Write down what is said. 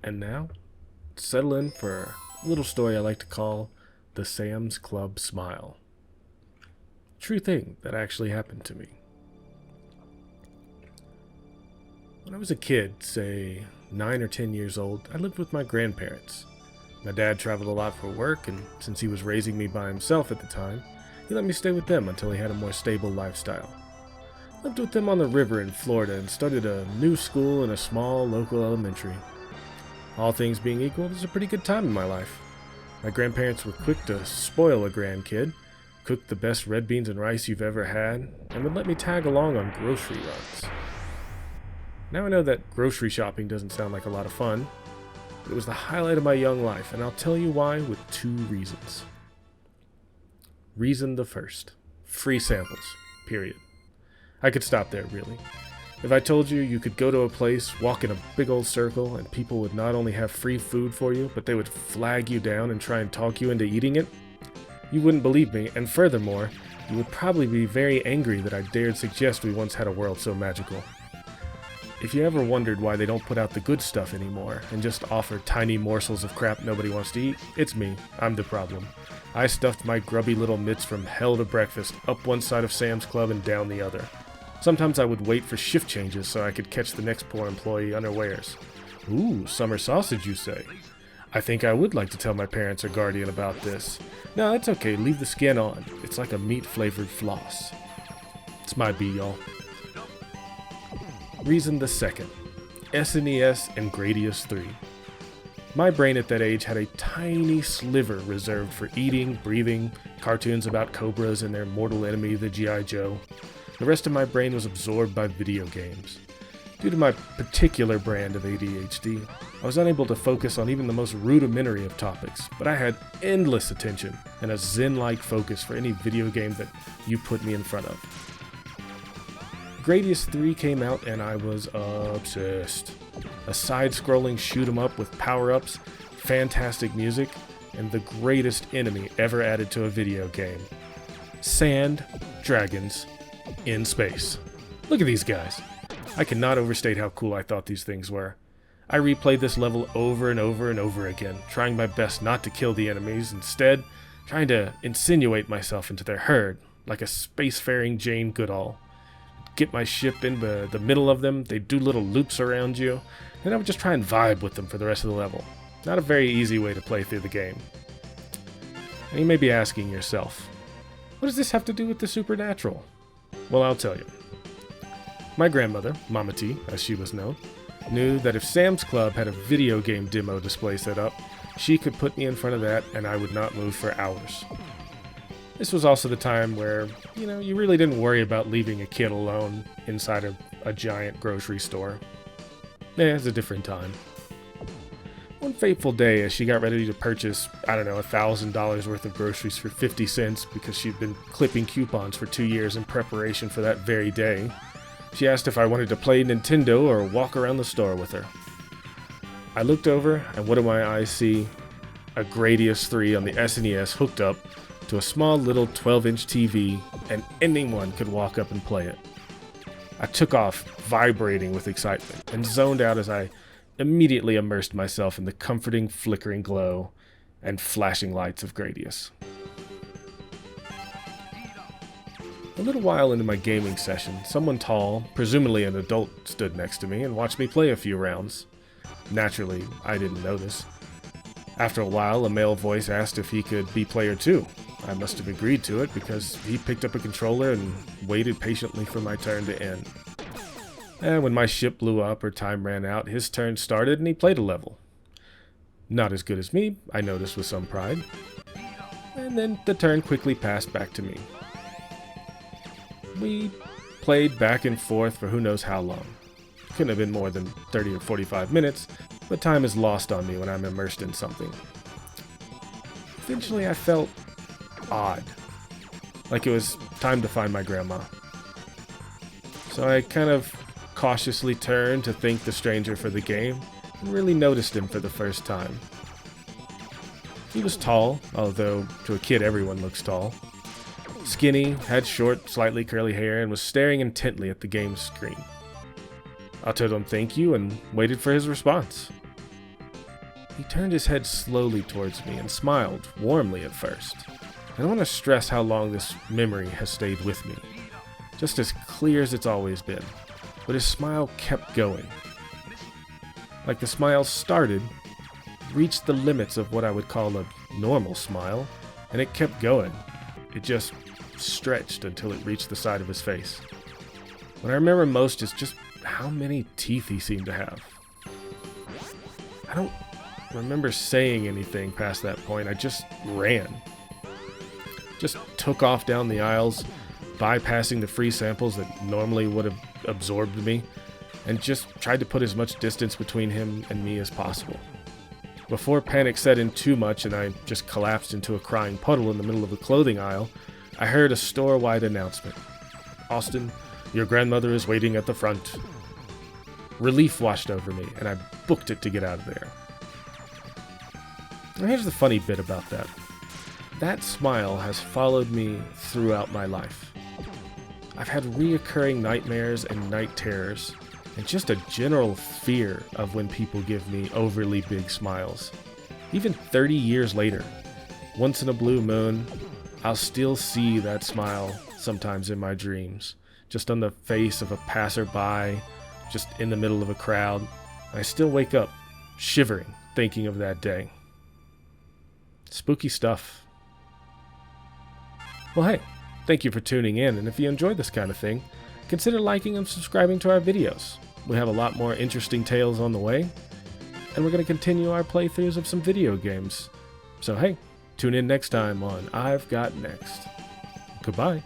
And now, settle in for a little story I like to call the Sam's Club Smile. True thing that actually happened to me. When I was a kid, say 9 or 10 years old, I lived with my grandparents. My dad traveled a lot for work, and since he was raising me by himself at the time, he let me stay with them until he had a more stable lifestyle. I lived with them on the river in Florida and started a new school in a small local elementary. All things being equal, it was a pretty good time in my life. My grandparents were quick to spoil a grandkid, cooked the best red beans and rice you've ever had, and would let me tag along on grocery runs. Now I know that grocery shopping doesn't sound like a lot of fun, but it was the highlight of my young life, and I'll tell you why with 2 reasons. Reason the first: free samples, period. I could stop there, really. If I told you you could go to a place, walk in a big old circle, and people would not only have free food for you, but they would flag you down and try and talk you into eating it, you wouldn't believe me, and furthermore, you would probably be very angry that I dared suggest we once had a world so magical. If you ever wondered why they don't put out the good stuff anymore and just offer tiny morsels of crap nobody wants to eat, it's me. I'm the problem. I stuffed my grubby little mitts from hell to breakfast up one side of Sam's Club and down the other. Sometimes I would wait for shift changes so I could catch the next poor employee unawares. Ooh, summer sausage, you say? I think I would like to tell my parents or guardian about this. No, it's okay, leave the skin on. It's like a meat-flavored floss. It's my be-all. Reason the second: SNES and Gradius 3. My brain at that age had a tiny sliver reserved for eating, breathing, cartoons about cobras and their mortal enemy, the G.I. Joe. The rest of my brain was absorbed by video games. Due to my particular brand of ADHD, I was unable to focus on even the most rudimentary of topics, but I had endless attention and a zen-like focus for any video game that you put me in front of. Gradius 3 came out and I was obsessed. A side-scrolling shoot-'em-up with power-ups, fantastic music, and the greatest enemy ever added to a video game. Sand dragons in space. Look at these guys. I cannot overstate how cool I thought these things were. I replayed this level over and over and over again, trying my best not to kill the enemies, instead trying to insinuate myself into their herd, like a spacefaring Jane Goodall. Get my ship in the middle of them, they'd do little loops around you, and I would just try and vibe with them for the rest of the level. Not a very easy way to play through the game. And you may be asking yourself, what does this have to do with the supernatural? Well, I'll tell you. My grandmother, Mama T, as she was known, knew that if Sam's Club had a video game demo display set up, she could put me in front of that and I would not move for hours. This was also the time where, you really didn't worry about leaving a kid alone inside of a giant grocery store. It's a different time. One fateful day, as she got ready to purchase, $1,000 worth of groceries for 50 cents because she'd been clipping coupons for 2 years in preparation for that very day, she asked if I wanted to play Nintendo or walk around the store with her. I looked over, and what do my eyes see? A Gradius 3 on the SNES hooked up to a small little 12-inch TV, and anyone could walk up and play it. I took off, vibrating with excitement, and zoned out as I immediately immersed myself in the comforting, flickering glow and flashing lights of Gradius. A little while into my gaming session, someone tall, presumably an adult, stood next to me and watched me play a few rounds. Naturally, I didn't notice. After a while, a male voice asked if he could be player 2. I must have agreed to it because he picked up a controller and waited patiently for my turn to end. And when my ship blew up or time ran out, his turn started and he played a level. Not as good as me, I noticed with some pride. And then the turn quickly passed back to me. We played back and forth for who knows how long. Couldn't have been more than 30 or 45 minutes, but time is lost on me when I'm immersed in something. Eventually I felt odd, like it was time to find my grandma. So I kind of cautiously turned to thank the stranger for the game, and really noticed him for the first time. He was tall, although to a kid everyone looks tall. Skinny, had short, slightly curly hair, and was staring intently at the game screen. I told him thank you and waited for his response. He turned his head slowly towards me and smiled warmly at first. I don't want to stress how long this memory has stayed with me, just as clear as it's always been, but his smile kept going. Like the smile started, reached the limits of what I would call a normal smile, and it kept going. It just stretched until it reached the side of his face. What I remember most is just how many teeth he seemed to have. I don't remember saying anything past that point. I just ran. Just took off down the aisles, bypassing the free samples that normally would have absorbed me, and just tried to put as much distance between him and me as possible. Before panic set in too much and I just collapsed into a crying puddle in the middle of the clothing aisle, I heard a store-wide announcement. "Austin, your grandmother is waiting at the front." Relief washed over me, and I booked it to get out of there. Now here's the funny bit about that. That smile has followed me throughout my life. I've had reoccurring nightmares and night terrors, and just a general fear of when people give me overly big smiles. Even 30 years later, once in a blue moon, I'll still see that smile sometimes in my dreams, just on the face of a passerby, just in the middle of a crowd. I still wake up shivering thinking of that day. Spooky stuff. Well, hey, thank you for tuning in, and if you enjoyed this kind of thing, consider liking and subscribing to our videos. We have a lot more interesting tales on the way, and we're going to continue our playthroughs of some video games. So hey, tune in next time on I've Got Next. Goodbye.